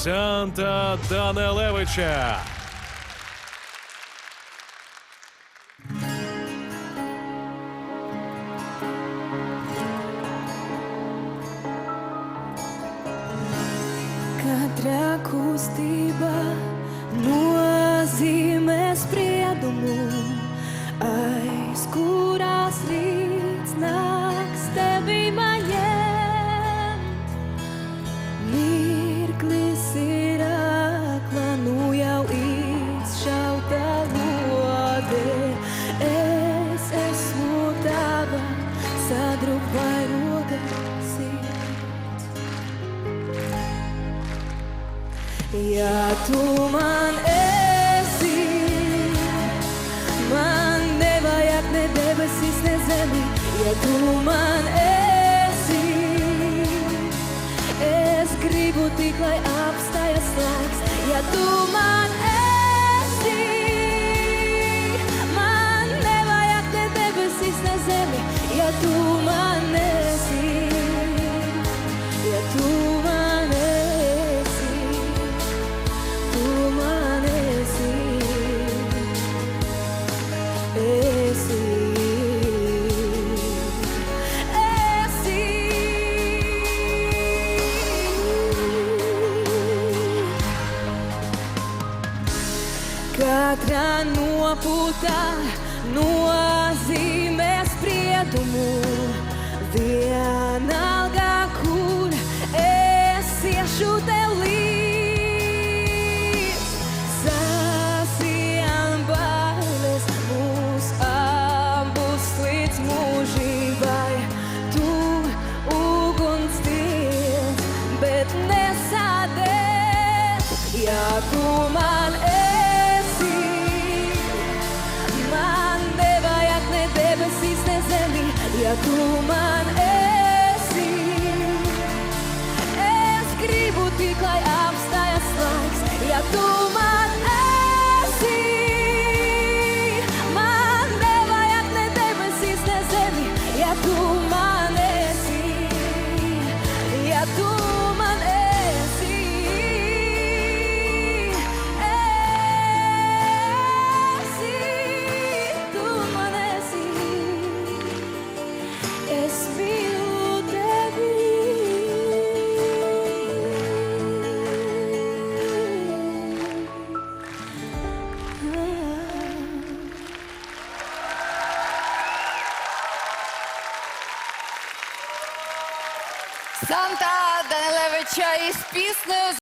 Санта Данилевича. Katra kustība nozīmē spriedumu, aiz kurās rīts nāks tevi man ņemt. Mirklis ir akla, nu jau izšauta lode. Es esmu tava sadrupvairoga sirds. Ja tu man esi, man nevajag ne debesis, ne zemi. Ja tu man esi, es gribu tik, lai apstājas laiks. Ja tu man esi, man nevajag ne debesis, ne zemi. Ja tu man esi, ja tu man esi, tu man esi, esi, esi. Katra nopūtā nozīmē spriedumu, vienalga, kur es iešu tev līdz. Sasien bailes mūs abus līdz mūžībai. Tu uguns tiec, bet nesadēs. Ja tu man esi, man nevajag ne debesis, ne zemi. Ja tu man esi, es gribu tik, lai apstājas laiks. Ja tu man esi, man nevajag ne debesis, ne zemi. Ja tu man esi, ja tu man esi, esi, tu man esi. Es mīlu tevi. Санта Данилевича із піснею